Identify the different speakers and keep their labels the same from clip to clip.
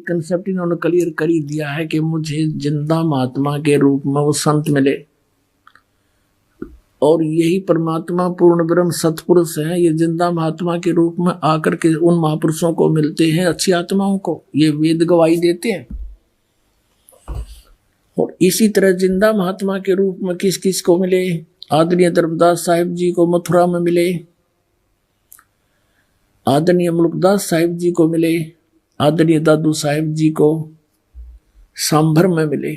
Speaker 1: Concept इन्होंने clear कर ही दिया है कि मुझे जिंदा महात्मा के रूप में वो संत मिले, और यही परमात्मा पूर्ण ब्रह्म सतपुरुष है, ये जिंदा महात्मा के रूप में आकर के उन महापुरुषों को मिलते हैं, अच्छी आत्माओं को, ये वेद गवाही देते हैं। और इसी तरह जिंदा महात्मा के रूप में किस किस को मिले? आदरणीय धर्मदास साहिब जी को मथुरा में मिले, आदरणीय मुल्कदास साहिब जी को मिले, आदरणीय दादू साहिब जी को सांभर में मिले,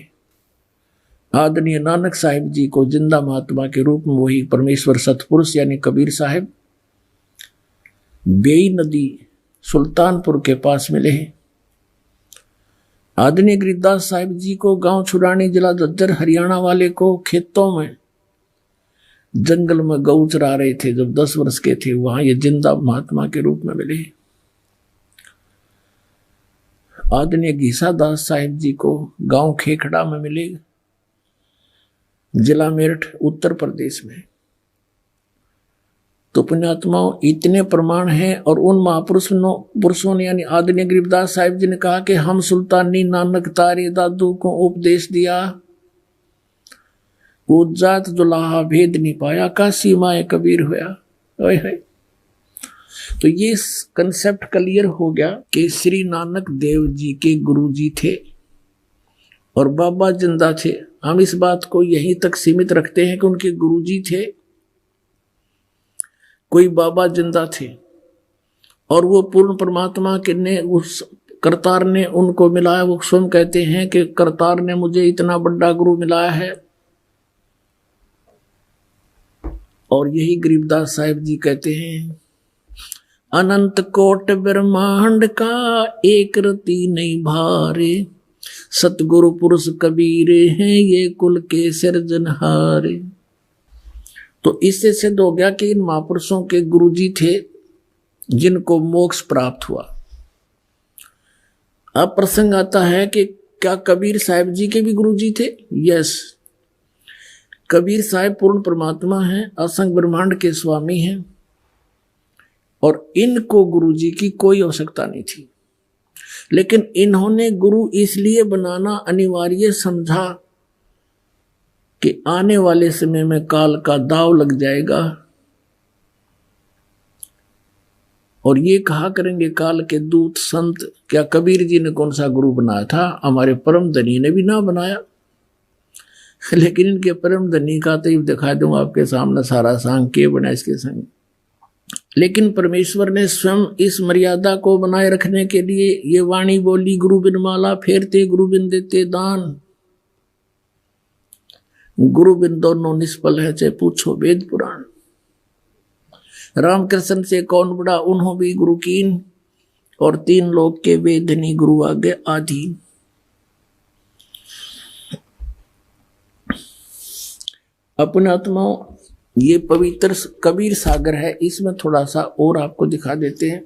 Speaker 1: आदरणीय नानक साहिब जी को जिंदा महात्मा के रूप में वही परमेश्वर सतपुरुष यानी कबीर साहिब बेई नदी सुल्तानपुर के पास मिले हैं। आदरणीय गिरिदास साहिब जी को गांव छुड़ानी जिला झज्जर हरियाणा वाले को खेतों में जंगल में गऊ चरा रहे थे जब 10 वर्ष के थे, वहां ये जिंदा महात्मा के रूप में मिले। आदरणीय घीसा दास साहिब जी को गांव खेखड़ा में मिले, जिला मेरठ उत्तर प्रदेश में। तो पुण्यात्माओं इतने प्रमाण हैं, और उन महापुरुषों ने यानी आदरणीय गरीबदास साहिब जी ने कहा कि हम सुल्तानी नानक तारे दादू को उपदेश दिया, वो जात दुलाहा भेद नहीं पाया, काशी माए कबीर होया। तो ये कंसेप्ट क्लियर हो गया कि श्री नानक देव जी के गुरु जी थे और बाबा जिंदा थे। हम इस बात को यहीं तक सीमित रखते हैं कि उनके गुरु जी थे, कोई बाबा जिंदा थे, और वो पूर्ण परमात्मा के ने उस करतार ने उनको मिलाया। वो स्वयं कहते हैं कि करतार ने मुझे इतना बड़ा गुरु मिलाया है। और यही गरीबदास साहिब जी कहते हैं, अनंत कोट ब्रह्मांड का एक रति नहीं भारे, सतगुरु पुरुष कबीर हैं ये कुल के सिरजनहारे। तो इससे सिद्ध हो गया कि इन महापुरुषों के गुरुजी थे जिनको मोक्ष प्राप्त हुआ। अब प्रसंग आता है कि क्या कबीर साहिब जी के भी गुरुजी थे? यस, कबीर साहिब पूर्ण परमात्मा हैं, असंग ब्रह्मांड के स्वामी हैं, और इनको गुरुजी की कोई आवश्यकता नहीं थी। लेकिन इन्होंने गुरु इसलिए बनाना अनिवार्य समझा कि आने वाले समय में काल का दाव लग जाएगा, और ये कहा करेंगे काल के दूत संत, क्या कबीर जी ने कौन सा गुरु बनाया था? हमारे परम धनी ने भी ना बनाया। लेकिन इनके परम धनी का तो ये दिखा दूंगा आपके सामने सारा सांग के बना इसके संग। लेकिन परमेश्वर ने स्वयं इस मर्यादा को बनाए रखने के लिए ये वाणी बोली, गुरु बिन माला फेरते गुरु बिन देते दान, गुरु बिन दोनों निष्फल है चाहे पूछो वेद पुराण। रामकृष्ण से कौन बड़ा उन्हों भी गुरु कीन, और 3 लोग के वेदनी गुरु आगे आधीन। अपने आत्माओं ये पवित्र कबीर सागर है, इसमें थोड़ा सा और आपको दिखा देते हैं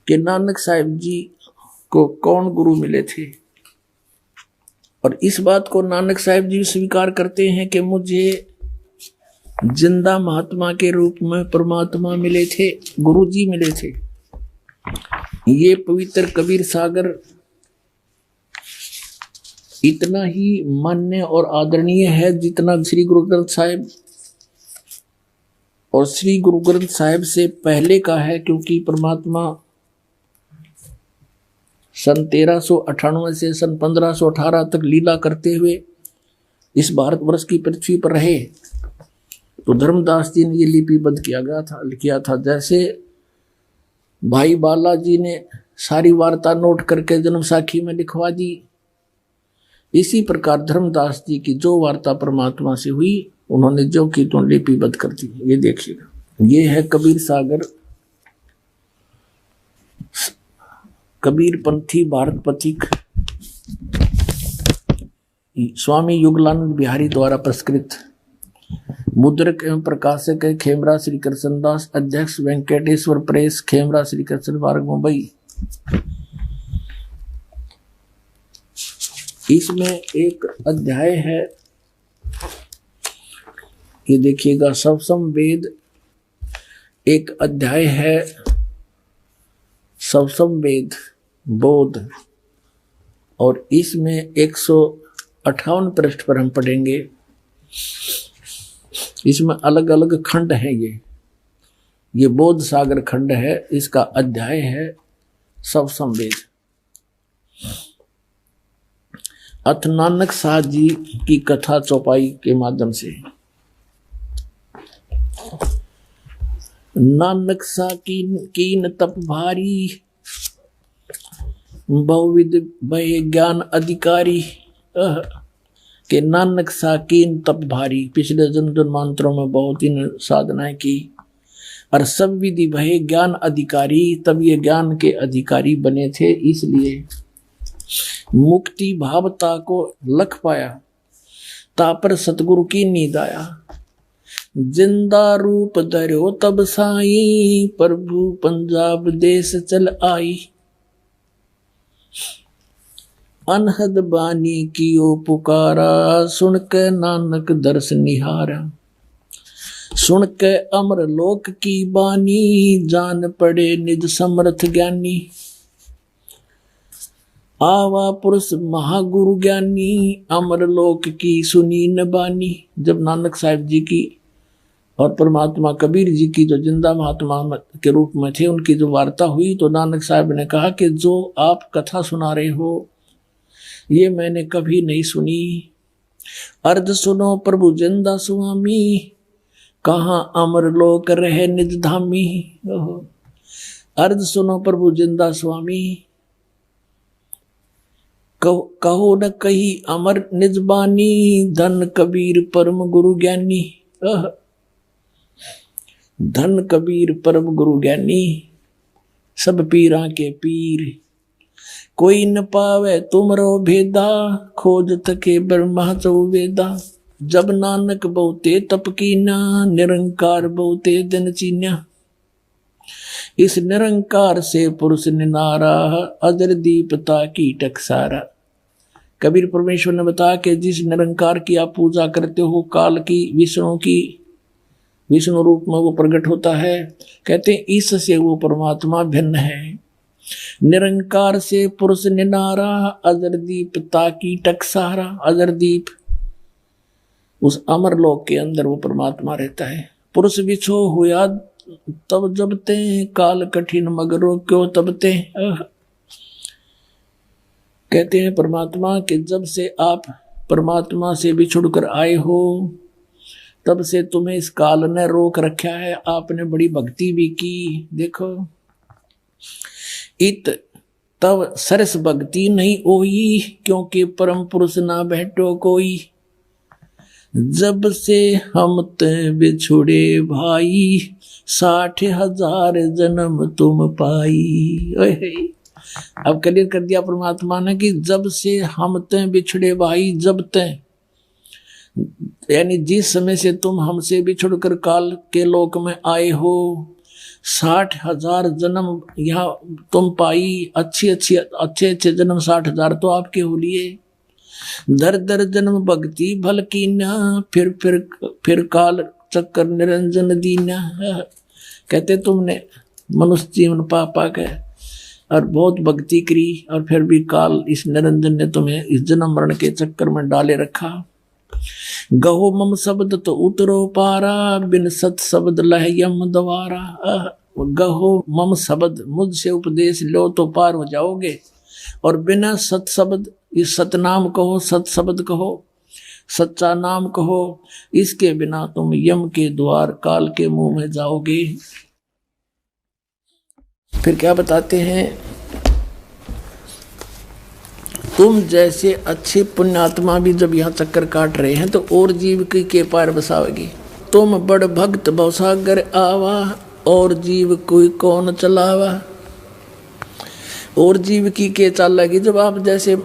Speaker 1: कि नानक साहिब जी को कौन गुरु मिले थे। और इस बात को नानक साहिब जी स्वीकार करते हैं कि मुझे जिंदा महात्मा के रूप में परमात्मा मिले थे, गुरु जी मिले थे। ये पवित्र कबीर सागर इतना ही मान्य और आदरणीय है जितना श्री गुरु ग्रंथ साहिब और श्री गुरु ग्रंथ साहिब से पहले का है, क्योंकि परमात्मा सन 1398 से सन 1518 तक लीला करते हुए इस भारतवर्ष की पृथ्वी पर रहे। तो धर्मदास जी ने ये लिपिबद्ध किया था। जैसे भाई बालाजी ने सारी वार्ता नोट करके जन्म साखी में लिखवा दी, इसी प्रकार धर्मदास जी की जो वार्ता परमात्मा से हुई उन्होंने जो की तो लिपिबद्ध कर दी। ये देखिएगा, ये है कबीर सागर, कबीर पंथी भारत पथिक, स्वामी युगलानंद बिहारी द्वारा पुरस्कृत, मुद्रक एवं प्रकाशक है खेमरा श्री कृष्णदास, अध्यक्ष वेंकटेश्वर प्रेस, खेमरा श्री कृष्ण मार्ग, मुंबई। इसमें एक अध्याय है, ये देखिएगा, सवसम वेद। एक अध्याय है सब संवेद बोध, और इसमें 158 पृष्ठ पर हम पढ़ेंगे। इसमें अलग अलग खंड हैं। ये बोध सागर खंड है, इसका अध्याय है सब संवेद। अथ नानक साह जी की कथा चौपाई के माध्यम से। नानक सा कीन तप भारी, बहुविध भय ज्ञान अधिकारी। के नानक सा कीन तप भारी, पिछले जन्म जन्मांतरों में बहुत ही साधनाएं की और सब विधि भय ज्ञान अधिकारी, तब ये ज्ञान के अधिकारी बने थे। इसलिए मुक्ति भावता को लख पाया, तापर सतगुरु की नींद आया। जिंदा रूप धर्यो तब साई, प्रभु पंजाब देश चल आई। अनहद बानी कियो पुकारा, सुन के नानक दर्श निहारा। सुन के अमर लोक की बानी, जान पड़े निज समर्थ ज्ञानी। आवा पुरुष महागुरु ज्ञानी, अमर लोक की सुनी न बानी। जब नानक साहिब जी की और परमात्मा कबीर जी की जो जिंदा महात्मा के रूप में थे, उनकी जो वार्ता हुई, तो नानक साहब ने कहा कि जो आप कथा सुना रहे हो ये मैंने कभी नहीं सुनी। अर्ध सुनो प्रभु जिंदा स्वामी, कहाँ अमर लोक रहे निज धामी। अर्ध सुनो प्रभु जिंदा स्वामी, कहो न कही अमर निज बानी। धन कबीर परम गुरु ज्ञानी। धन कबीर परम गुरु ज्ञानी, सब पीरा के पीर। कोई न पावे तुमरो भेदा, खोज थके ब्रह्मा चौवेदा। जब नानक बहुते तप कीना, निरंकार बहुते दिन चीन्या। इस निरंकार से पुरुष निनारा, अजर दीपता की टकसारा। कबीर परमेश्वर ने बताया कि जिस निरंकार की आप पूजा करते हो, काल की, विष्णु की, विष्णु रूप में वो प्रकट होता है। कहते हैं इससे वो परमात्मा भिन्न है। निरंकार से पुरुष निनारा, अजर दीप ताकी टकसारा। अजर दीप, उस अमर लोक के अंदर वो परमात्मा रहता है। पुरुष बिछो हुआ तब जबते, काल कठिन मगरो क्यों तबते। कहते हैं परमात्मा कि जब से आप परमात्मा से बिछुड़कर आए हो, तब से तुम्हें इस काल ने रोक रखा है। आपने बड़ी भक्ति भी की। देखो, इत तब सरस भक्ति नहीं होई, क्योंकि परम पुरुष ना बैठो कोई। जब से हम ते बिछुड़े भाई, 60,000 जन्म तुम पाई। अब क्लियर कर दिया परमात्मा ने कि जब से हम ते बिछड़े भाई, जब ते यानी जिस समय से तुम हमसे बिछुड़कर काल के लोक में आए हो, 60,000 जन्म यहाँ तुम पाई। अच्छे जन्म 60,000 तो आपके हो लिए। दर दर जन्म भक्ति भल कीना, फिर काल चक्कर निरंजन दीना। कहते तुमने मनुष्य जीवन पा के और बहुत भक्ति करी, और फिर भी काल इस निरंजन ने तुम्हें इस जन्म मरण के चक्कर में डाले रखा। गहो मम शब्द तो उतरो पारा, बिन सत शब्द लह यम द्वारा। गहो मम शब्द, मुझसे उपदेश लो तो पार हो जाओगे, और बिना सत शब्द, इस सतनाम कहो, सत शब्द कहो, सच्चा नाम कहो, इसके बिना तुम यम के द्वार काल के मुंह में जाओगे। फिर क्या बताते हैं, तुम जैसे अच्छे पुण्यात्मा भी जब यहाँ चक्कर काट रहे हैं, तो और जीव के पार बसाओगे। तुम बड़ भक्त भवसागर आवा, और जीव कोई कौन चलावा। और जीव की के चालेगी जब आप जैसे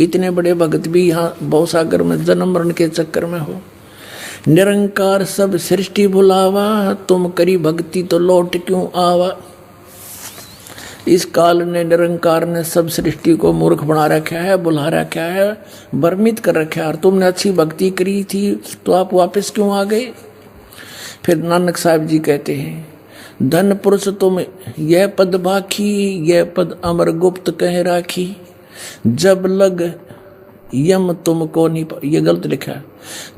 Speaker 1: इतने बड़े भक्त भी यहाँ भवसागर में जन्म मरण के चक्कर में हो। निरंकार सब सृष्टि भुलावा, तुम करी भक्ति तो लौट क्यों आवा। इस काल ने, निरंकार ने सब सृष्टि को मूर्ख बना रखा है, बुला रखा है, भ्रमित कर रखा है। और तुमने अच्छी भक्ति करी थी तो आप वापस क्यों आ गए। फिर नानक साहब जी कहते हैं, धन पुरुष तुम यह पद बाखी, यह पद अमर गुप्त कह राखी। जब लग यम तुमको नहीं ये गलत लिखा है,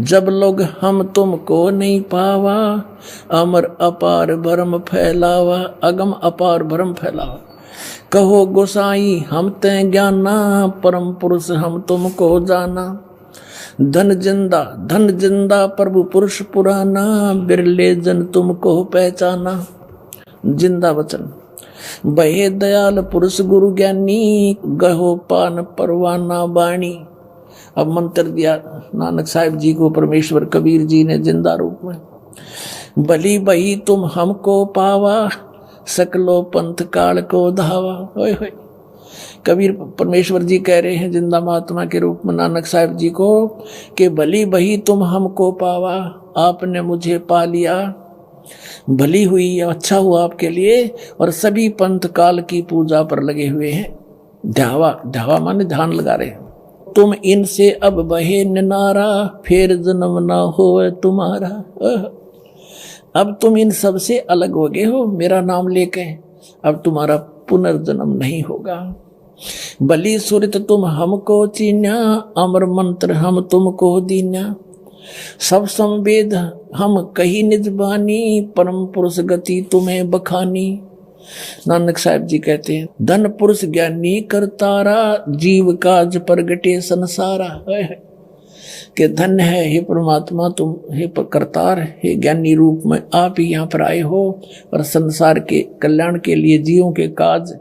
Speaker 1: जब लोग हम तुमको नहीं पावा, अमर अपार भरम फैलावा, अगम अपार भरम फैलावा। कहो गोसाई हम ते ज्ञाना, परम पुरुष हम तुमको जाना। धन जिंदा प्रभु पुरुष पुराना, बिरले जन तुमको पहचाना। जिंदा वचन बहे दयाल पुरुष गुरु ज्ञानी, गहो पान परवाना बाणी। अब मंत्र दिया नानक साहिब जी को परमेश्वर कबीर जी ने जिंदा रूप में। भली बही तुम हमको पावा, सकलो पंथ काल को धावा। होय होय, कबीर परमेश्वर जी कह रहे हैं जिंदा महात्मा के रूप में नानक साहिब जी को कि भली बही तुम हमको पावा, आपने मुझे पा लिया, भली हुई, अच्छा हुआ आपके लिए। और सभी पंथ काल की पूजा पर लगे हुए हैं। ध्यावा माने ध्यान लगा रहे हैं। तुम इनसे अब बहे निनारा, फिर जन्म ना हो तुम्हारा। अब तुम इन सब से अलग हो गए हो मेरा नाम लेके, अब तुम्हारा पुनर्जन्म नहीं होगा। बलि सुरत तुम हमको चीन्या, अमर मंत्र हम तुमको दीन्या। सब संवेद हम कही निज बानी, परम पुरुष गति तुम्हें बखानी। नानक साहिब जी कहते हैं धन पुरुष ज्ञानी करतारा, जीव काज प्रगटे संसारा। कि धन है हे परमात्मा, तुम हे करतार, हे ज्ञानी रूप में आप ही यहाँ पर आए हो और संसार के कल्याण के लिए, जीवों के काज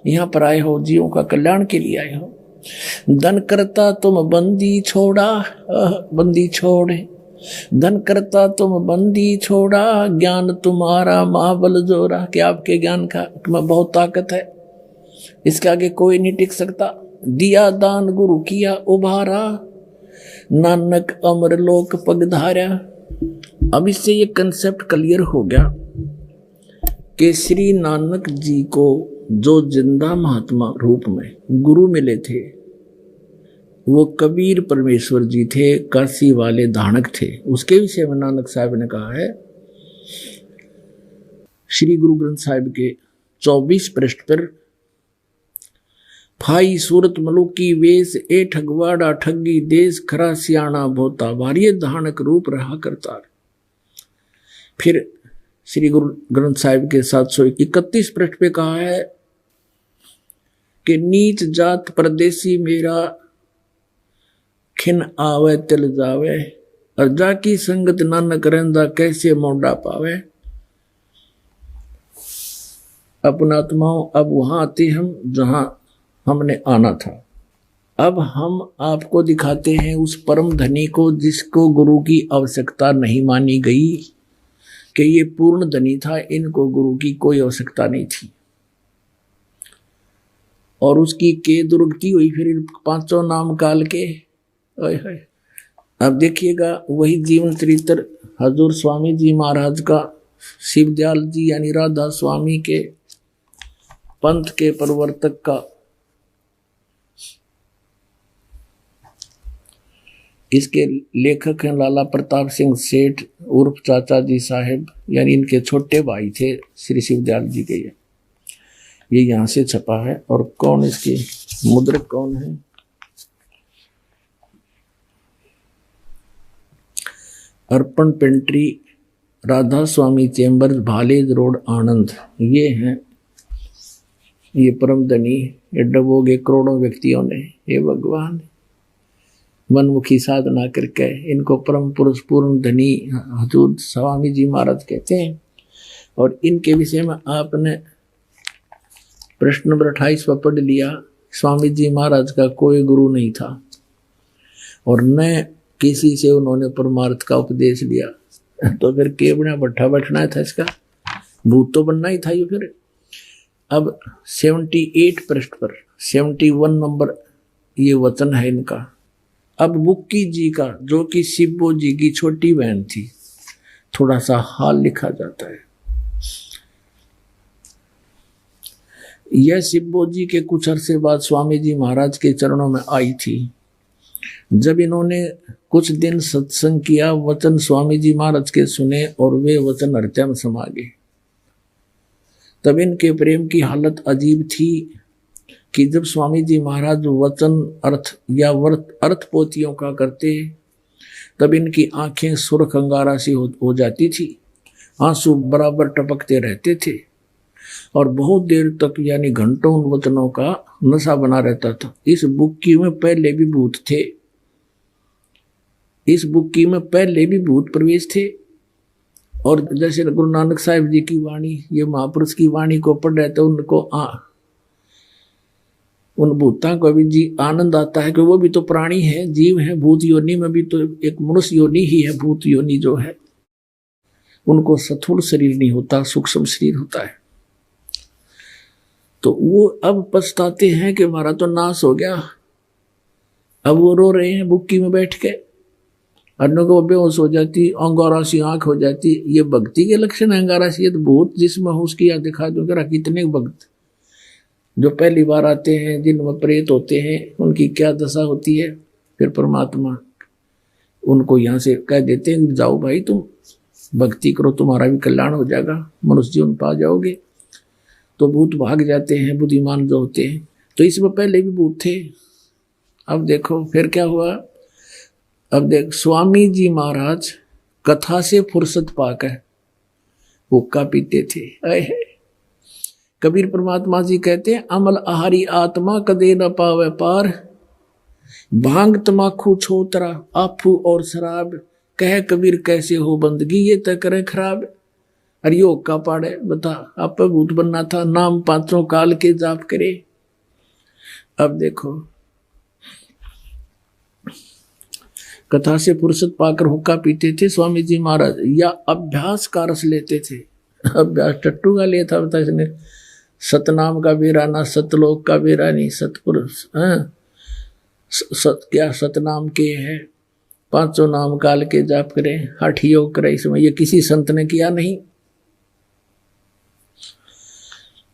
Speaker 1: यहाँ पर आए हो, जीवों का कल्याण के लिए आए हो। धन करता तुम बंदी छोड़ा, बंदी छोड़े। धन करता तुम बंदी छोड़ा, ज्ञान तुम्हारा महाबल जोरा। कि आपके ज्ञान का में बहुत ताकत है, इसके आगे कोई नहीं टिक सकता। दिया दान गुरु किया उभारा, नानक अमर लोक पगधारा। अब इससे ये कंसेप्ट क्लियर हो गया कि श्री नानक जी को जो जिंदा महात्मा रूप में गुरु मिले थे वो कबीर परमेश्वर जी थे, काशी वाले धानक थे। उसके विषय में नानक साहब ने कहा है श्री गुरु ग्रंथ साहिब के 24 पृष्ठ पर, फाई सूरत मलुकी वेश ए ठगवाड़ा ठगी देश, खरा सियाणा भोता भारी धानक रूप रहा करता। फिर श्री गुरु ग्रंथ साहिब के 731 पृष्ठ पे कहा है कि नीच जात परदेसी मेरा, खिन आवे तिल जावे, और जाकी संगत नानक रहंदा कैसे मोड़ा पावे। अपनात्माओं अब वहां आते हम जहां हमने आना था। अब हम आपको दिखाते हैं उस परम धनी को जिसको गुरु की आवश्यकता नहीं मानी गई, कि ये पूर्ण धनी था, इनको गुरु की कोई आवश्यकता नहीं थी। और उसकी के दुर्गति हुई फिर पांचों नाम काल के। अब देखिएगा वही जीवन चरित्र हजूर स्वामी जी महाराज का, शिवदयाल जी यानी राधा स्वामी के पंथ के प्रवर्तक का। इसके लेखक हैं लाला प्रताप सिंह सेठ उर्फ चाचा जी साहेब, यानी इनके छोटे भाई थे श्री शिवदयाल जी के। ये यहाँ से छपा है। और कौन इसके मुद्रक कौन है? अर्पण पेंट्री, राधा स्वामी चेम्बर्स, भालेज रोड, आनंद। ये हैं ये परम धनी, ये डबोगे करोड़ों व्यक्तियों ने। हे भगवान, मनमुखी साधना करके इनको परम पुरुष पूर्ण धनी हजूर स्वामी जी महाराज कहते हैं। और इनके विषय में आपने प्रश्न नंबर 28 पर पढ़ लिया। स्वामी जी महाराज का कोई गुरु नहीं था और न किसी से उन्होंने परमार्थ का उपदेश लिया। तो फिर केवड़ा भट्ठा बैठना था, इसका भूत तो बनना ही था ये। फिर अब 78 पृष्ठ पर 71 नंबर ये वचन है इनका। अब बुक्की जी का, जो कि शिवो जी की छोटी बहन थी, थोड़ा सा हाल लिखा जाता है। यह शिवो जी के कुछ अरसे बाद स्वामी जी महाराज के चरणों में आई थी। जब इन्होंने कुछ दिन सत्संग किया, वचन स्वामी जी महाराज के सुने और वे वचन हृदय में समा गए। तब इनके प्रेम की हालत अजीब थी कि जब स्वामी जी महाराज वचन अर्थ या अर्थ पोथियों का करते तब इनकी आंखें सुर्ख अंगारा सी हो जाती थी, आंसू बराबर टपकते रहते थे और बहुत देर तक यानी घंटों उन वचनों का नशा बना रहता था। इस बुक्की में पहले भी भूत थे, इस बुक्की में पहले भी भूत प्रवेश थे। और जैसे गुरु नानक साहिब जी की वाणी, ये महापुरुष की वाणी को पढ़ रहे थे, उनको उन भूतों को भी जी आनंद आता है कि वो भी तो प्राणी है, जीव है, भूत योनि में भी तो एक मनुष्य योनि ही है। भूत योनि जो है उनको स्थूल शरीर नहीं होता, सूक्ष्म शरीर होता है। तो वो अब पछताते हैं कि हमारा तो नाश हो गया। अब वो रो रहे हैं बुक्की में बैठ के, अन्यों को बेहोश हो जाती, अंगारा सी आंख हो जाती। ये भक्ति के लक्षण है। अंगारा सी तो भूत जिसमें हो उसकी याद दिखा दो। कितने भक्त जो पहली बार आते हैं, जिनमें प्रेत होते हैं, उनकी क्या दशा होती है। फिर परमात्मा उनको यहाँ से कह देते हैं जाओ भाई तुम भक्ति करो, तुम्हारा भी कल्याण हो जाएगा, मनुष्य जीवन पा जाओगे। तो भूत भाग जाते हैं, बुद्धिमान जो होते हैं। तो इसमें पहले भी भूत थे। अब देखो फिर क्या हुआ। अब देख स्वामी जी महाराज कथा से फुर्सत पाकर हुक्का पीते थे। कबीर परमात्मा जी कहते हैं अमल आहारी आत्मा कदे न पावे पार, भांग तमाखू छोतरा आफू और शराब, कह कबीर कैसे हो बंदगी ये तय करे खराब। अरे हुक्का पाड़े बता, आप भूत बनना था, नाम पांचों काल के जाप करे। अब देखो कथा से फुर्सत पाकर हुक्का पीते थे स्वामी जी महाराज, या अभ्यास का रस लेते थे। अभ्यास टट्टू का लिया था, बता इसने सतनाम का बेरा ना सतलोक का बेरा नहीं, सतपुरुष क्या सतनाम के है, पांचों नाम काल के जाप करे, हठ योग करे। इसमें ये किसी संत ने किया नहीं।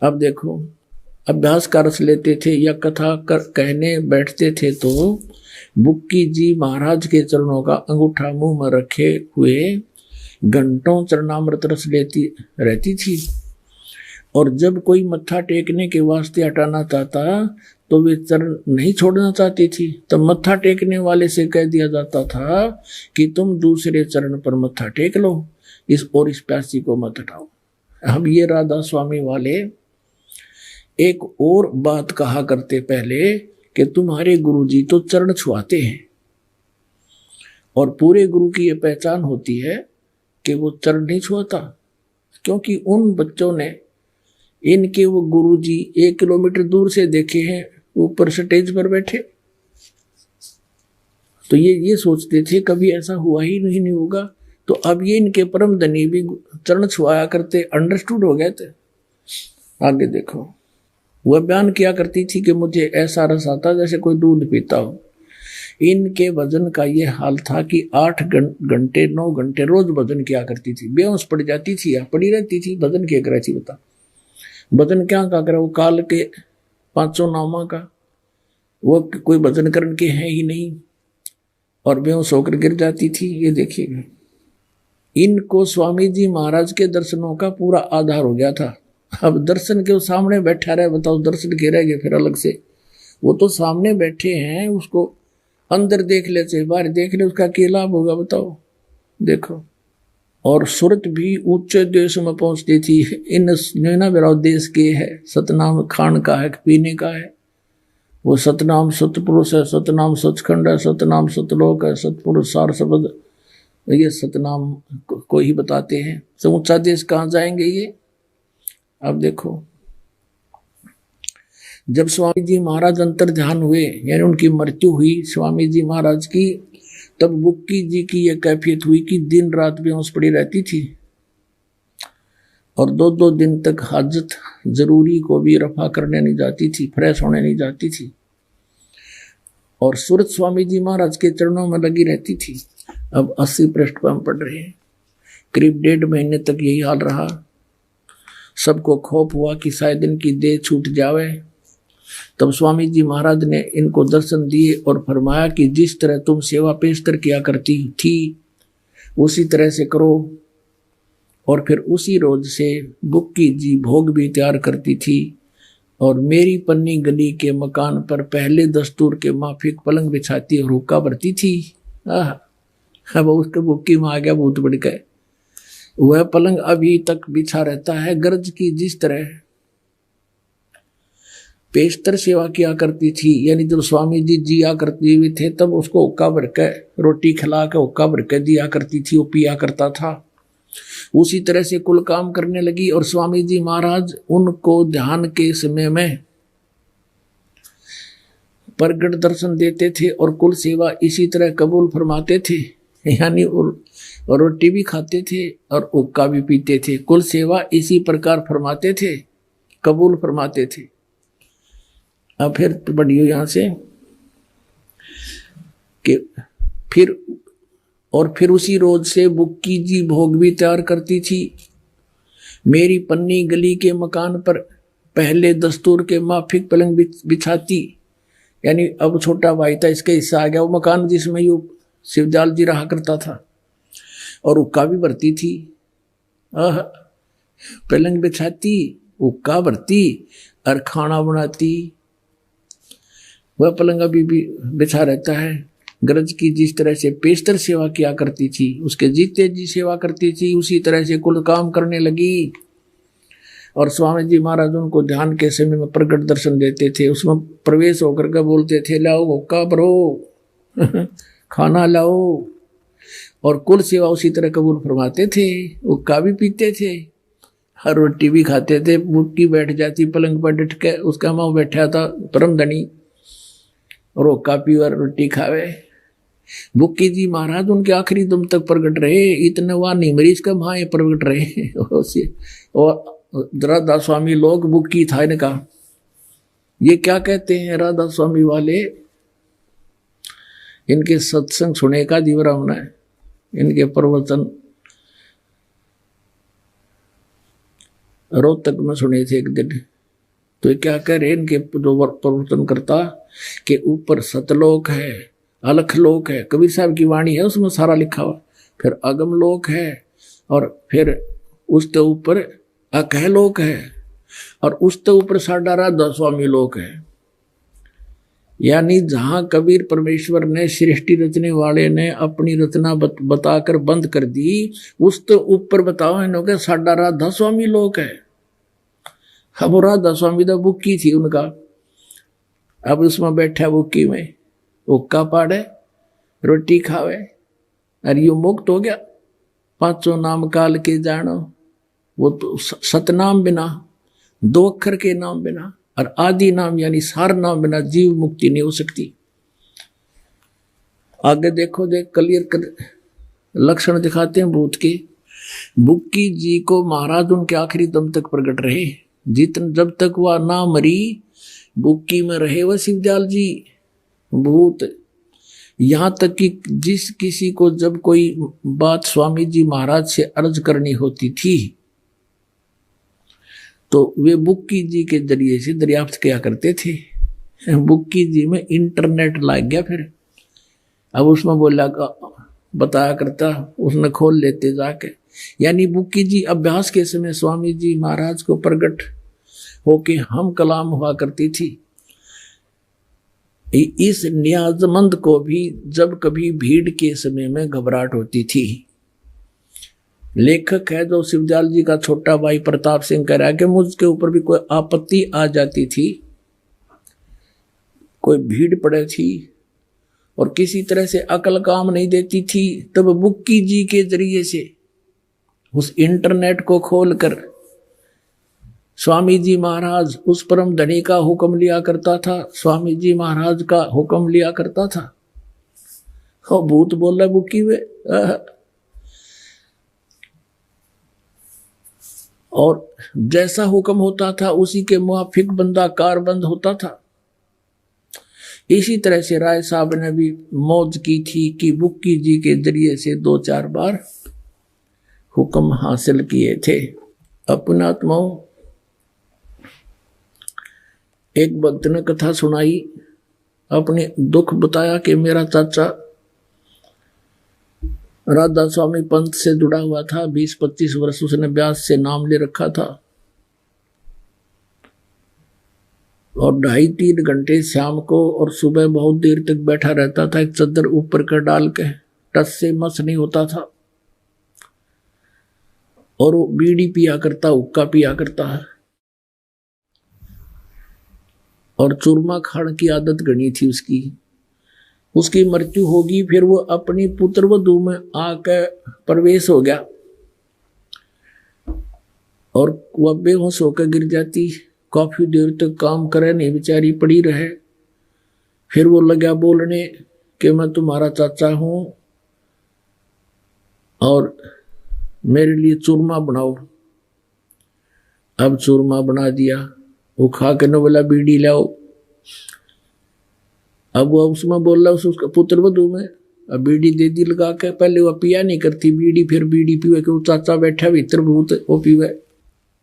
Speaker 1: अब देखो अभ्यास का रस लेते थे या कथा कहने बैठते थे तो बुक्की जी महाराज के चरणों का अंगूठा मुंह में रखे हुए घंटों चरणामृत रस लेती रहती थी। और जब कोई मत्था टेकने के वास्ते हटाना चाहता तो वे चरण नहीं छोड़ना चाहती थी। तब मत्था टेकने वाले से कह दिया जाता था कि तुम दूसरे चरण पर मत्था टेक लो, इस प्यासी को मत हटाओ। हम ये राधा स्वामी वाले एक और बात कहा करते पहले कि तुम्हारे गुरुजी तो चरण छुआते हैं, और पूरे गुरु की ये पहचान होती है कि वो चरण नहीं छुआता, क्योंकि उन बच्चों ने इनके वो गुरुजी 1 किलोमीटर दूर से देखे हैं, ऊपर स्टेज पर बैठे। तो ये सोचते थे कभी ऐसा हुआ ही नहीं होगा। तो अब ये इनके परम धनी भी चरण छुआया करते, अंडरस्टूड हो गए थे। आगे देखो वह बयान किया करती थी कि मुझे ऐसा रस आता जैसे कोई दूध पीता हो। इनके भजन का ये हाल था कि 8 घंटे 9 घंटे रोज भजन किया करती थी। बेहोश पड़ जाती थी या पड़ी रहती थी, भजन किया करे थी। बता भजन क्या का करे, वो काल के पांचों नामा का, वो कोई भजन करण के हैं ही नहीं, और बेहोश होकर गिर जाती थी। ये देखिएगा इनको स्वामी जी महाराज के दर्शनों का पूरा आधार हो गया था। अब दर्शन के सामने बैठा रहे, बताओ दर्शन के रह गए फिर अलग से। वो तो सामने बैठे हैं, उसको अंदर देख ले चाहे बाहर देख ले, उसका क्या लाभ होगा बताओ। देखो और सूरत भी ऊंचे देश में पहुंचती थी। इन नैना बिराव देश के है, सतनाम खान का है, पीने का है। वो सतनाम सतपुरुष है, सतनाम सचखंड है, सतनाम सतलोक है, सतपुरुष सार शब्द, ये सतनाम को ही बताते हैं। तो ऊंचा देश कहाँ जाएंगे ये। अब देखो जब स्वामी जी महाराज अंतर ध्यान हुए, यानी उनकी मृत्यु हुई स्वामी जी महाराज की, तब बुक्की जी की यह कैफियत हुई कि दिन रात बेहोश पड़ी रहती थी, और 2-2 दिन तक हाजत जरूरी को भी रफा करने नहीं जाती थी, फ्रेश होने नहीं जाती थी, और सूरत स्वामी जी महाराज के चरणों में लगी रहती थी। अब 80 पृष्ठ पर हम पढ़ रहे हैं। करीब 1.5 महीने तक यही हाल रहा। सबको खौफ हुआ कि शायद इनकी देह छूट जावे। तब स्वामी जी महाराज ने इनको दर्शन दिए और फरमाया कि जिस तरह तुम सेवा पेशतर किया करती थी उसी तरह से करो। और फिर उसी रोज से बुक्की जी भोग भी तैयार करती थी और मेरी पन्नी गली के मकान पर पहले दस्तूर के माफिक पलंग बिछाती और हुक्का भरती थी। अब उसके बुक्की में आ गया भूत बढ़ गए। वह पलंग अभी तक बिछा रहता है। गरज की जिस तरह पेशतर सेवा किया करती थी, यानी जब स्वामी जी जिया करते हुए थे तब उसको हुक्का भर के रोटी खिला के हुक्का भर के दिया करती थी, वो पिया करता था। उसी तरह से कुल काम करने लगी और स्वामी जी महाराज उनको ध्यान के समय में प्रगट दर्शन देते थे और कुल सेवा इसी तरह कबूल फरमाते थे, यानी और रोटी भी खाते थे और हुक्का भी पीते थे। कुल सेवा इसी प्रकार फरमाते थे, कबूल फरमाते थे। अब फिर पढ़ियो यहां से कि फिर उसी रोज से बुक्की जी भोग भी तैयार करती थी। मेरी पन्नी गली के मकान पर पहले दस्तूर के माफिक पलंग बिछाती, यानी अब छोटा भाई था, इसका हिस्सा आ गया वो मकान जिसमें यू शिवदयाल जी रहा करता था, और हुक्का भी भरती थी। पलंग बिछाती, हुक्का भरती और खाना बनाती। वह पलंग अभी भी बिछा रहता है। गरज की जिस तरह से पेशतर सेवा किया करती थी, उसके जीते जी सेवा करती थी, उसी तरह से कुल काम करने लगी। और स्वामी जी महाराज उनको ध्यान के समय में प्रगट दर्शन देते थे, उसमें प्रवेश होकर के बोलते थे, लाओ हुक्का भरो खाना लाओ, और कुल सेवा उसी तरह कबूल फरमाते थे। हुक्का भी पीते थे, हर रोटी भी खाते थे। बुक्की बैठ जाती पलंग पर डट के, उसका माँ बैठा था परम धनी, और हुक्का पी और रोटी खावे। बुक्की जी महाराज उनके आखिरी दम तक प्रगट रहे, इतने वहां नहीं मरीज का वहां प्रगट रहे। और राधा स्वामी लोग बुक्की था इनका, ये क्या कहते हैं राधा स्वामी वाले, इनके सत्संग सुने का जीवरा होना है, इनके प्रवचन रोहतक में सुने थे एक दिन। तो ये क्या कह रहे, इनके जो प्रवचन करता के ऊपर सतलोक है, अलखलोक है, कबीर साहब की वाणी है उसमें सारा लिखा हुआ, फिर अगमलोक है, और फिर उसके ऊपर अकहलोक है, और उसके ऊपर साडा राधा स्वामी लोक है। यानी जहां कबीर परमेश्वर ने सृष्टि रचने वाले ने अपनी रचना बताकर बंद कर दी, उसके ऊपर बताओ इन्होंने साडा राधा स्वामी लोक है। अब राधा स्वामी तो बुक्की थी उनका, अब उसमें बैठा बुक्की में, हुक्का पाड़े, रोटी खावे, और यू मुक्त हो गया। पांचों नाम काल के जानो, वो तो सतनाम बिना, दो अक्षर के नाम बिना, और आदि नाम यानी सार नाम बिना जीव मुक्ति नहीं हो सकती। आगे देखो, देख क्लियर कर लक्षण दिखाते हैं भूत के। बुक्की जी को महाराज उनके आखिरी दम तक प्रकट रहे, जब तक वह ना मरी बुक्की में रहे वह शिवदयाल जी भूत। यहां तक कि जिस किसी को जब कोई बात स्वामी जी महाराज से अर्ज करनी होती थी तो वे बुक्की जी के जरिए से दरियाफ्त किया करते थे। बुक्की जी में इंटरनेट लग गया, फिर अब उसमें बोला बताया करता, उसने खोल लेते जाके। यानी बुक्की जी अभ्यास के समय स्वामी जी महाराज को प्रकट होके हम कलाम हुआ करती थी। इस नियाजमंद को भी जब कभी भीड़ के समय में घबराहट होती थी, लेखक है जो शिवदयाल जी का छोटा भाई प्रताप सिंह कह रहा है कि मुझके ऊपर भी कोई आपत्ति आ जाती थी, कोई भीड़ पड़े थी और किसी तरह से अकल काम नहीं देती थी, तब बुक्की जी के जरिए से उस इंटरनेट को खोलकर स्वामी जी महाराज उस परम धनी का हुक्म लिया करता था, स्वामी जी महाराज का हुक्म लिया करता था। हो भूत बोल रहा बुक्की में, और जैसा हुक्म होता था उसी के मुआफिक बंदा कारबंद होता था। इसी तरह से राय साहब ने भी मौज की थी कि बुक्की जी के जरिए से 2-4 बार हुक्म हासिल किए थे। अपना आत्माओं, एक भक्त ने कथा सुनाई, अपने दुख बताया कि मेरा चाचा राधा स्वामी पंथ से जुड़ा हुआ था। 20-25 वर्ष उसने व्यास से नाम ले रखा था और 2.5-3 घंटे शाम को और सुबह बहुत देर तक बैठा रहता था, एक चद्दर ऊपर कर डाल के, टस से मस नहीं होता था। और वो बीड़ी पिया करता, हुक्का पिया करता है और चूरमा खाने की आदत गणी थी उसकी। उसकी मृत्यु होगी, फिर वो अपनी पुत्रवधू में आकर प्रवेश हो गया और वह बेहोश होकर गिर जाती। काफी देर तक काम करे नहीं, बेचारी पड़ी रहे। फिर वो लगा बोलने कि मैं तुम्हारा चाचा हूं और मेरे लिए चूरमा बनाओ। अब चूरमा बना दिया, वो खा के न बोला बीड़ी लाओ। अब वो उसमें बोल रहा उसका पुत्र वधू में, अब बीड़ी दे दी लगा के। पहले वह पिया नहीं करती बीड़ी, फिर बीड़ी पीवे कि वो चाचा बैठा भीतर भूत वो पीवे।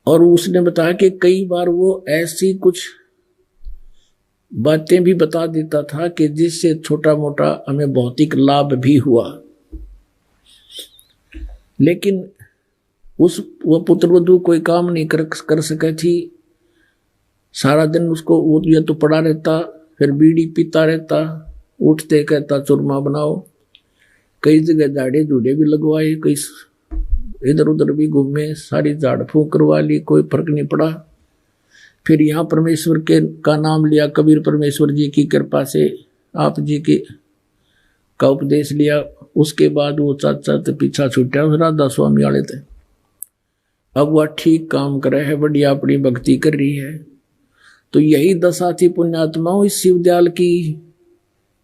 Speaker 1: और उसने बताया कि कई बार वो ऐसी कुछ बातें भी बता देता था कि जिससे छोटा मोटा हमें भौतिक लाभ भी हुआ, लेकिन वो पुत्रवधू कोई काम नहीं कर सके थी। सारा दिन उसको वो या तो पड़ा रहता, फिर बीड़ी पीता रहता, उठते कहता चूरमा बनाओ। कई जगह झाड़े झूड़े भी लगवाए, कई इधर उधर भी घूमे, सारी झाड़ फूंक करवा ली, कोई फर्क नहीं पड़ा। फिर यहाँ परमेश्वर के का नाम लिया, कबीर परमेश्वर जी की कृपा से आप जी की का उपदेश लिया। उसके बाद वो चाचा तो पीछा छूटा, राधा स्वामी वाले थे। अब वह ठीक काम कर रहे है, बढ़िया अपनी भक्ति कर रही है। तो यही दशा थी पुण्यात्माओं इस शिवदयाल की।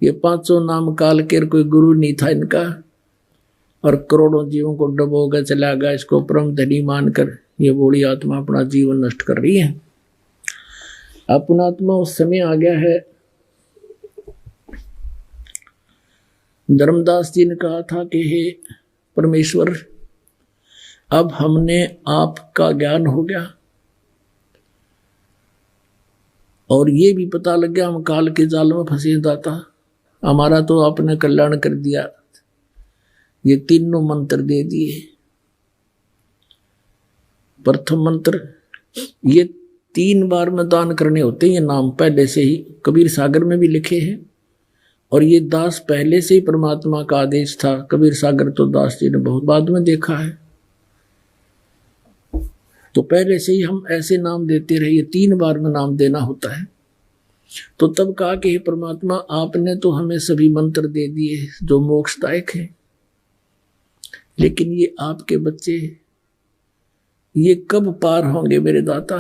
Speaker 1: ये 500 नाम काल के कोई गुरु नहीं था इनका, और करोड़ों जीवों को डबो कर चला गया। इसको परम धनी मानकर ये बूढ़ी आत्मा अपना जीवन नष्ट कर रही है। अब पुण्यात्मा उस समय आ गया है। धर्मदास जी ने कहा था कि हे परमेश्वर, अब हमने आपका ज्ञान हो गया और ये भी पता लग गया हम काल के जाल में फंसे दाता, हमारा तो आपने कल्याण कर दिया। ये तीनों मंत्र दे दिए। प्रथम मंत्र, ये 3 बार में दान करने होते हैं। ये नाम पहले से ही कबीर सागर में भी लिखे हैं, और ये दास पहले से ही परमात्मा का आदेश था। कबीर सागर तो दास जी ने बहुत बाद में देखा है, तो पहले से ही हम ऐसे नाम देते रहे। 3 बार में नाम देना होता है। तो तब कहा कि हे परमात्मा, आपने तो हमें सभी मंत्र दे दिए जो मोक्षदायक है, लेकिन ये आपके बच्चे ये कब पार होंगे मेरे दाता?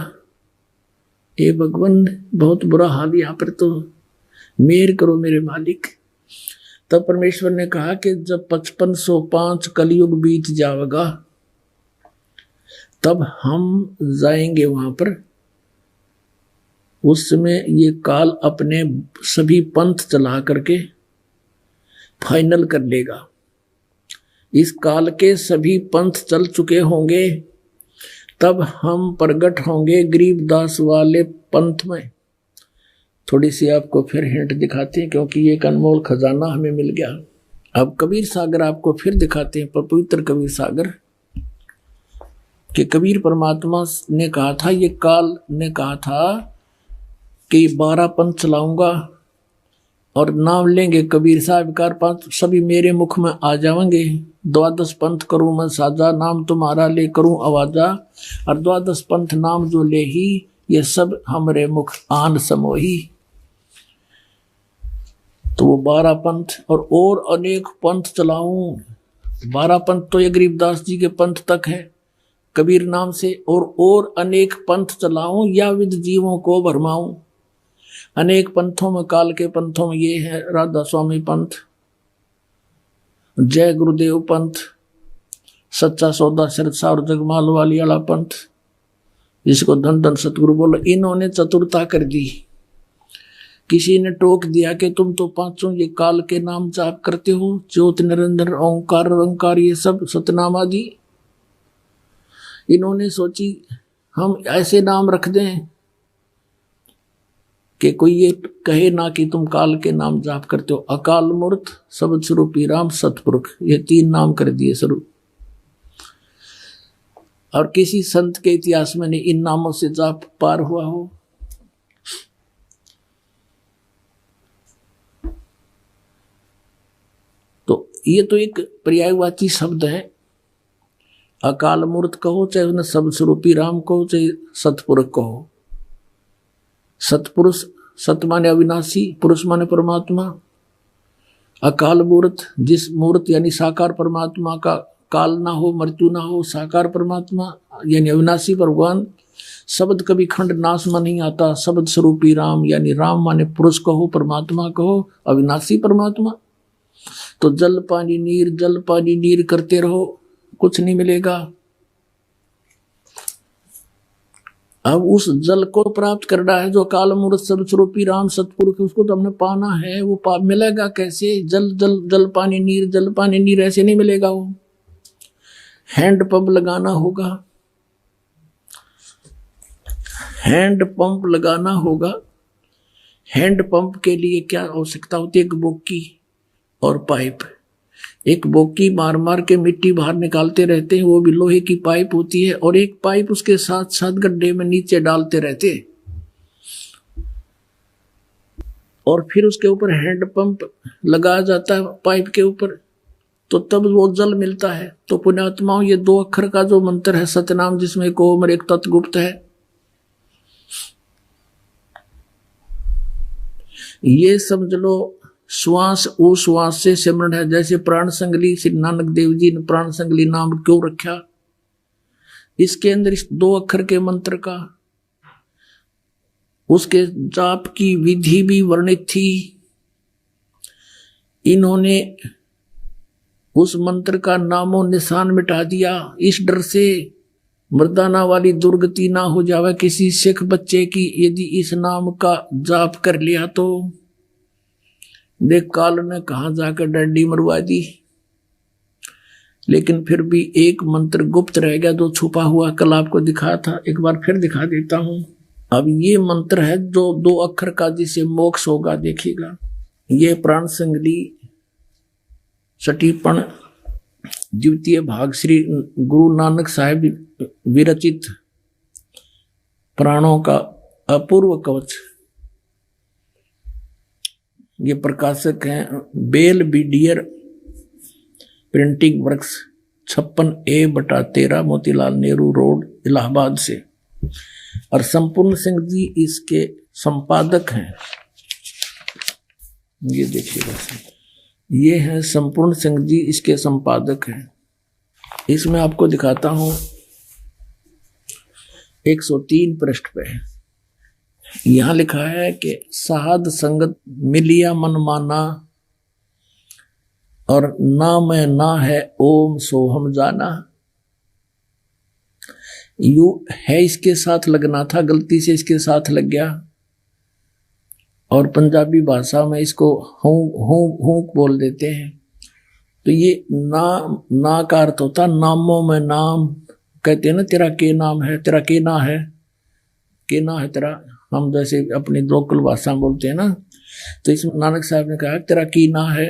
Speaker 1: हे भगवान, बहुत बुरा हाल यहाँ पर, तो मेहर करो मेरे मालिक। तब परमेश्वर ने कहा कि जब 5505 कलयुग बीत जाएगा तब हम जाएंगे वहां पर। उस समय ये काल अपने सभी पंथ चला करके फाइनल कर लेगा। इस काल के सभी पंथ चल चुके होंगे, तब हम प्रकट होंगे गरीबदास वाले पंथ में। थोड़ी सी आपको फिर हिंट दिखाते हैं, क्योंकि एक अनमोल खजाना हमें मिल गया। अब कबीर सागर आपको फिर दिखाते हैं, पवित्र कबीर सागर कि कबीर परमात्मा ने कहा था, ये काल ने कहा था कि 12 पंथ चलाऊंगा और नाम लेंगे कबीर साहब का, 5 सभी मेरे मुख में आ जाएंगे। 12 पंथ करूं मैं साजा, नाम तुम्हारा ले करूं आवाजा, और 12 पंथ नाम जो ले ही, ये सब हमरे मुख आन समोही। तो वो 12 पंथ और अनेक पंथ चलाऊं। 12 पंथ तो ये गरीबदास जी के पंथ तक है कबीर नाम से, और अनेक पंथ चलाऊं या विद जीवों को भरमाऊं। अनेक पंथों में, काल के पंथों में ये है राधा स्वामी पंथ, जय गुरुदेव पंथ, सच्चा सौदा सिरसा और जगमाल वाली वाला पंथ, जिसको धन धन सतगुरु बोलो। इन्होंने चतुरता कर दी। किसी ने टोक दिया कि तुम तो 5 ये काल के नाम जाप करते हो, ज्योत निरंजन ओंकार ओंकार, ये सब सतनाम आदि। इन्होंने सोची हम ऐसे नाम रख दें कि कोई ये कहे ना कि तुम काल के नाम जाप करते हो। अकाल मूर्त, शब्द स्वरूपी राम, सतपुरुष, ये 3 नाम कर दिए स्वरूप। और किसी संत के इतिहास में नहीं इन नामों से जाप पार हुआ हो। तो ये तो एक पर्यायवाची शब्द है। अकाल मूर्त कहो, चाहे उन्हें शब्द स्वरूपी राम कहो, चाहे सतपुरुष कहो। सतपुरुष, सत माने अविनाशी, पुरुष माने परमात्मा। अकाल मूर्त, जिस मूर्त यानी साकार परमात्मा का काल ना हो, मृत्यु ना हो, साकार परमात्मा यानी अविनाशी भगवान। शब्द कभी खंड नाश में नहीं आता। शब्द स्वरूपी राम यानी राम माने पुरुष कहो, परमात्मा कहो, अविनाशी परमात्मा। तो जल पानी नीर, जल पानी नीर करते रहो, कुछ नहीं मिलेगा। अब उस जल को प्राप्त करना है जो काल मूर्त शब्द स्वरूपी राम सतपुरुष, उसको तो हमने पाना है। वो मिलेगा कैसे? जल जल जल पानी नीर, जल पानी नीर ऐसे नहीं मिलेगा। वो हैंड पंप लगाना होगा, हैंड पंप लगाना होगा। हैंड पंप के लिए क्या आवश्यकता होती है? एक बोकी और पाइप। एक बोकी मार मार के मिट्टी बाहर निकालते रहते हैं, वो भी लोहे की पाइप होती है, और एक पाइप उसके साथ साथ गड्ढे में नीचे डालते रहते हैं, और फिर उसके ऊपर हैंड पंप लगाया जाता है पाइप के ऊपर, तो तब वो जल मिलता है। तो पुण्यात्माओं, ये 2 अक्षर का जो मंत्र है सतनाम, जिसमें एक ओम और एक तत्गुप्त है, ये समझ लो श्वास उश्वास से सिमरण है। जैसे प्राण संगली, श्री नानक देव जी ने प्राण संगली नाम क्यों रखा? इसके अंदर इस 2 अक्षर के मंत्र का, उसके जाप की विधि भी वर्णित थी। इन्होंने उस मंत्र का नामो निशान मिटा दिया, इस डर से मर्दाना वाली दुर्गति ना हो जावे किसी सिख बच्चे की, यदि इस नाम का जाप कर लिया तो। देख काल ने कहां जाकर डंडी मरवा दी, लेकिन फिर भी एक मंत्र गुप्त रह गया जो छुपा हुआ, कल आपको दिखाया था, एक बार फिर दिखा देता हूं। अब ये मंत्र है जो 2 अक्षर का, जिसे मोक्ष होगा। देखिएगा, ये प्राण संगली सटीपण द्वितीय भाग श्री गुरु नानक साहिब विरचित प्राणों का अपूर्व कवच। ये प्रकाशक हैं बेल बीडियर printing works, 56A/13 Motilal Nehru road, Allahabad से। और संपूर्ण सिंह जी इसके संपादक हैं। ये देखिएगा, ये हैं संपूर्ण सिंह जी इसके संपादक हैं। इसमें आपको दिखाता हूं 103 पृष्ठ पे यहां लिखा है कि साध संगत मिलिया मन माना, और ना मैं ना है ओम सोहम जाना। यू है इसके साथ लगना था, गलती से इसके साथ लग गया, और पंजाबी भाषा में इसको हूं बोल देते हैं। तो ये ना का अर्थ होता नामों में नाम। कहते हैं ना, तेरा के नाम है, तेरा के ना है, के ना है तेरा। हम जैसे अपनी लोकल भाषा में बोलते हैं ना, तो इस नानक साहब ने कहा तेरा की ना है।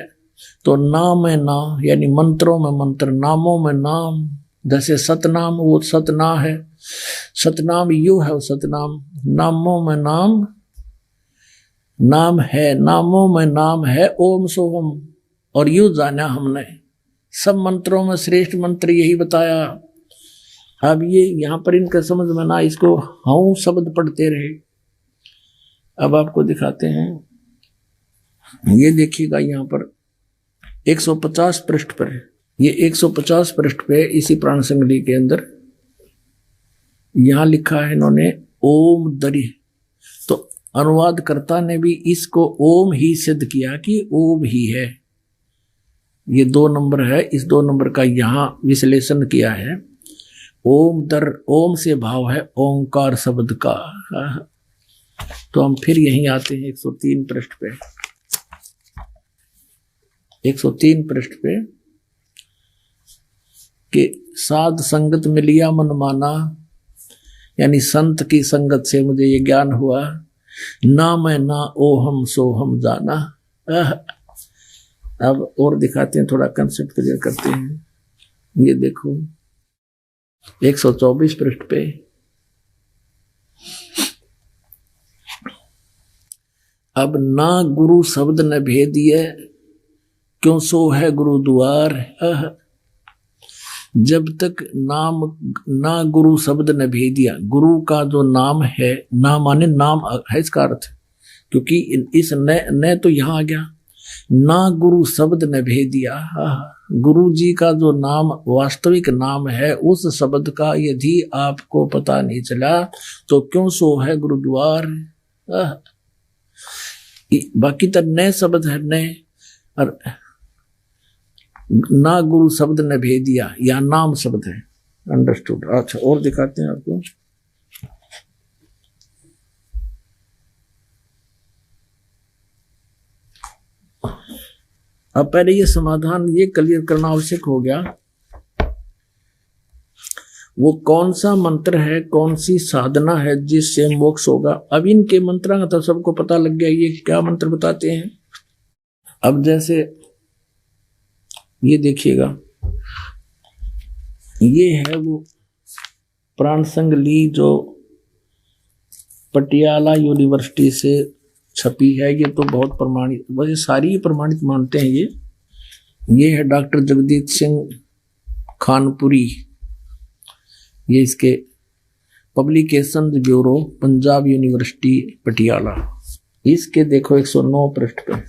Speaker 1: तो नाम में ना यानी मंत्रों में मंत्र, नामों में नाम। जैसे सतनाम, वो सतना है, सतनाम यू है वो सतनाम। नामों में नाम, नाम है, नामों में नाम है ओम सोहम। और यू जाना हमने, सब मंत्रों में श्रेष्ठ मंत्र यही बताया। अब ये यहाँ पर इनका समझ में ना, इसको हूं शब्द पढ़ते रहे। अब आपको दिखाते हैं, ये देखिएगा यहाँ पर 150 पृष्ठ पर है। ये 150 पृष्ठ पे इसी प्राण संगली के अंदर यहां लिखा है इन्होंने ओम दरी। तो अनुवादकर्ता ने भी इसको ओम ही सिद्ध किया कि ओम ही है। ये 2 नंबर है, इस 2 नंबर का यहां विश्लेषण किया है। ओम दर, ओम से भाव है ओंकार शब्द का। तो हम फिर यहीं आते हैं 103 पृष्ठ पे। 103 पृष्ठ पे कि साध संगत मिलिया मन माना, यानी संत की संगत से मुझे ये ज्ञान हुआ ना मैं ना ओ हम सो हम जाना। अब और दिखाते हैं, थोड़ा कंसेप्ट क्लियर करते हैं। ये देखो 124 पृष्ठ पे, अब ना गुरु शब्द न भेदिए क्यों सो है गुरु द्वार। जब तक नाम ना गुरु शब्द न भेदिया, गुरु का जो नाम है, नाम माने नाम है इसका अर्थ, क्योंकि इस न तो यहां आ गया, ना गुरु शब्द न भेदिया। गुरु जी का जो नाम वास्तविक नाम है, उस शब्द का यदि आपको पता नहीं चला तो क्यों सो है गुरुद्वार। बाकी तो नए शब्द है, नए और ना गुरु शब्द ने भेदिया, या नाम शब्द है। अंडरस्टूड। अच्छा और दिखाते हैं आपको। अब पहले ये समाधान ये क्लियर करना आवश्यक हो गया, वो कौन सा मंत्र है, कौन सी साधना है जिससे मोक्ष होगा। अब इनके मंत्र का तो सबको पता लग गया, ये क्या मंत्र बताते हैं। अब जैसे ये देखिएगा, ये है वो प्राण संगली जो पटियाला यूनिवर्सिटी से छपी है। ये तो बहुत प्रमाणित, वैसे सारी ही प्रमाणित मानते हैं। ये है डॉक्टर जगदीश सिंह खानपुरी, ये इसके publication bureau Punjab university Patiala. इसके देखो 109 पृष्ठ पे,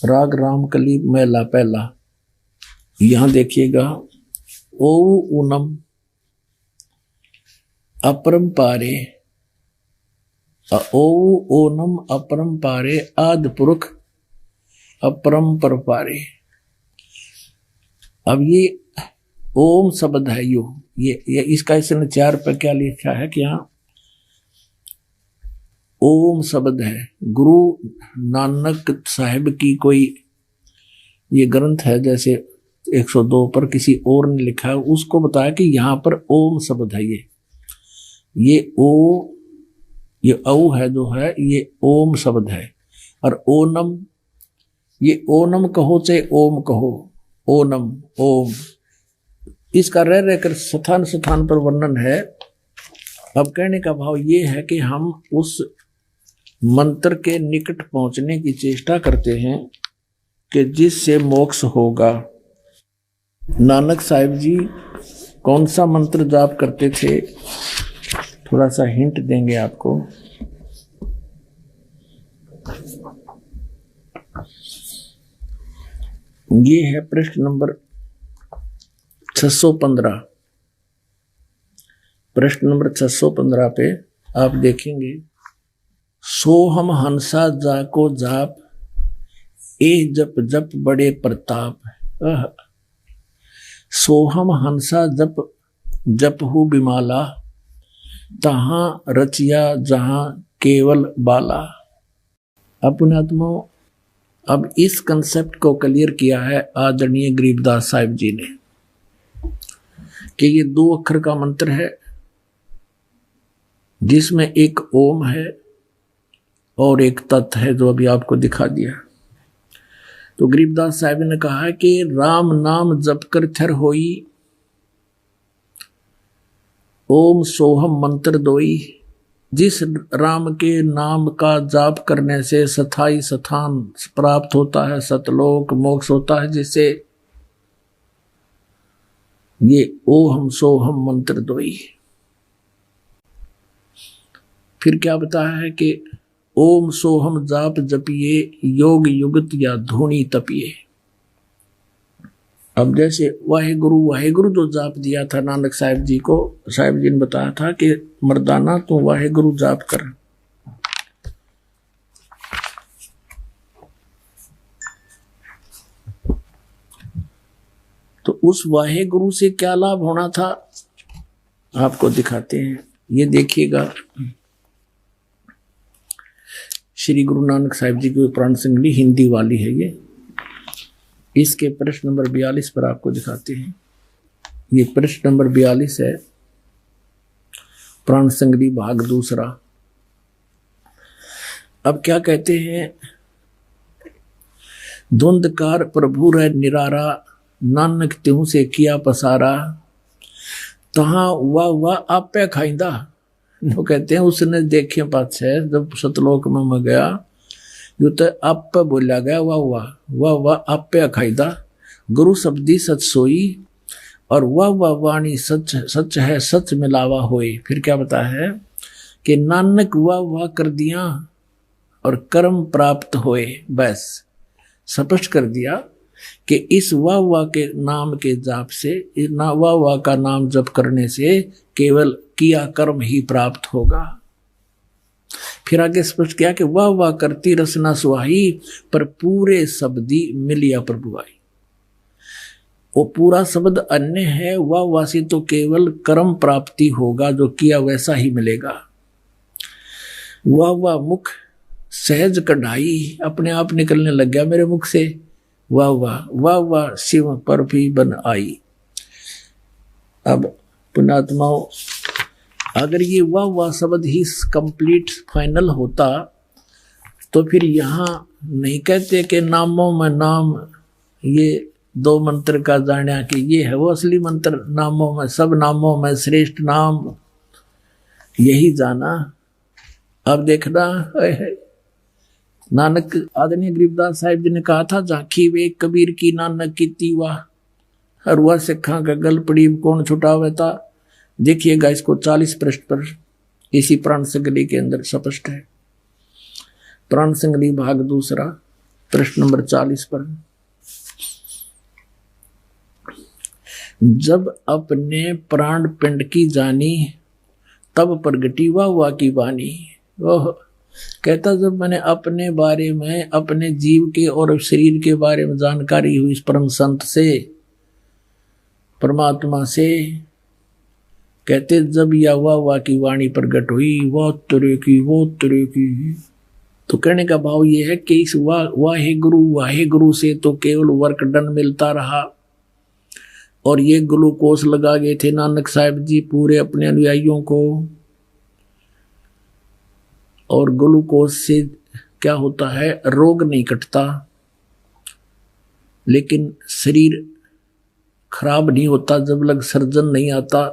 Speaker 1: राग रामकली महला पहला, यहां देखिएगा, ओ ऊनम अपरंपारे, ओ ओनम अपरंपारे आदि पुरुष अपरंपर पारे। अब ये ओम शब्द है, ये इसका इसने 4 पे क्या लिखा है कि यहाँ ओम शब्द है। गुरु नानक साहिब की कोई ये ग्रंथ है, जैसे 102 पर किसी और ने लिखा है, उसको बताया कि यहाँ पर ओम शब्द है। ये औ है जो है, ये ओम शब्द है। और ओनम, ये ओनम कहो चाहे ओम कहो, ओनम ओम, इसका रह रहकर स्थान स्थान पर वर्णन है। अब कहने का भाव ये है कि हम उस मंत्र के निकट पहुंचने की चेष्टा करते हैं कि जिससे मोक्ष होगा। नानक साहिब जी कौन सा मंत्र जाप करते थे, थोड़ा सा हिंट देंगे आपको। ये है पृष्ठ नंबर 615, पृष्ठ नंबर 615 पे आप देखेंगे, सोहम हंसा जाको जाप ए जप जप बड़े प्रताप। सोहम हंसा जप जप हु बिमाला, तहां रचिया जहां केवल बाला। अपने आत्मा, अब इस कंसेप्ट को क्लियर किया है आदरणीय गरीबदास साहिब जी ने कि ये 2 अक्षर का मंत्र है जिसमें एक ओम है और एक तत् है जो अभी आपको दिखा दिया। तो गरीबदास साहिब ने कहा कि राम नाम जप कर थर होई, ओम सोहम मंत्र दोई। जिस राम के नाम का जाप करने से स्थाई स्थान प्राप्त होता है, सतलोक मोक्ष होता है, जिससे ये ओहम सोहम मंत्र दोई। फिर क्या बताया है कि ओम सोहम जाप जपिए, योग युगत या धूनी तपिए। अब जैसे वाहेगुरु जो जाप दिया था नानक साहिब जी को, साहिब जी ने बताया था कि मर्दाना तू वाहेगुरु जाप कर। तो उस वाहेगुरु से क्या लाभ होना था आपको दिखाते हैं। ये देखिएगा, श्री गुरु नानक साहिब जी की प्राण संगली हिंदी वाली है ये। इसके प्रश्न नंबर 42 पर आपको दिखाते हैं। ये प्रश्न नंबर 42 है, प्राण संगली भाग दूसरा। अब क्या कहते हैं, धुंधकार प्रभु रह निरारा, नानक त्यों से किया पसारा, तहां वाह आपे खाइंदा। वो कहते हैं उसने देखे पाछे जब सतलोक में मैं गया, यो तो आप पे बोला गया वाह आपे खाइदा, गुरु शब्दी सच सोई, और वाह वाणी सच सच है सच मिलावा होए। फिर क्या बता है कि नानक वाह कर दिया और कर्म प्राप्त होए। बस स्पष्ट कर दिया कि इस वाह के नाम के जाप से, वाह का नाम जप करने से केवल किया कर्म ही प्राप्त होगा। फिर आगे स्पष्ट किया कि वाह करती रसना सुहाई, पर पूरे शब्दी मिलिया प्रभु आई। वो पूरा शब्द अन्य है, वाह से तो केवल कर्म प्राप्ति होगा, जो किया वैसा ही मिलेगा। वाह मुख सहज कढ़ाई, अपने आप निकलने लग गया मेरे मुख से। वाह शिव पर भी बन आई। अब पुण्यात्माओं, अगर ये वाह शब्द ही कंप्लीट फाइनल होता तो फिर यहाँ नहीं कहते कि नामों में नाम, ये दो मंत्र का जाना कि ये है वो असली मंत्र, नामों में सब नामों में श्रेष्ठ नाम यही जाना। अब देखना, नानक आदरणीय गरीबदास साहिब जी ने कहा था, झांकी वे कबीर की नानक की तीवा, हरुआ सिखा का गल पड़ी कौन छुटावे था। देखिएगा इसको 40 पृष्ठ पर इसी प्राण संगली के अंदर स्पष्ट है। प्राण संगली भाग दूसरा पृष्ठ नंबर 40 पर, जब अपने प्राण पिंड की जानी, तब प्रगटी वाह की वाणी। ओह, कहता जब मैंने अपने बारे में, अपने जीव के और शरीर के बारे में जानकारी हुई इस परम संत से, परमात्मा से, कहते जब या वाह की वाणी प्रकट हुई, वो तरह की। तो कहने का भाव ये है कि इस वाहे गुरु से तो केवल वर्क डन मिलता रहा, और ये ग्लूकोस लगा गए थे नानक साहिब जी पूरे अपने अनुयायियों को। और ग्लूकोस से क्या होता है, रोग नहीं कटता, लेकिन शरीर खराब नहीं होता जब लग सर्जन नहीं आता।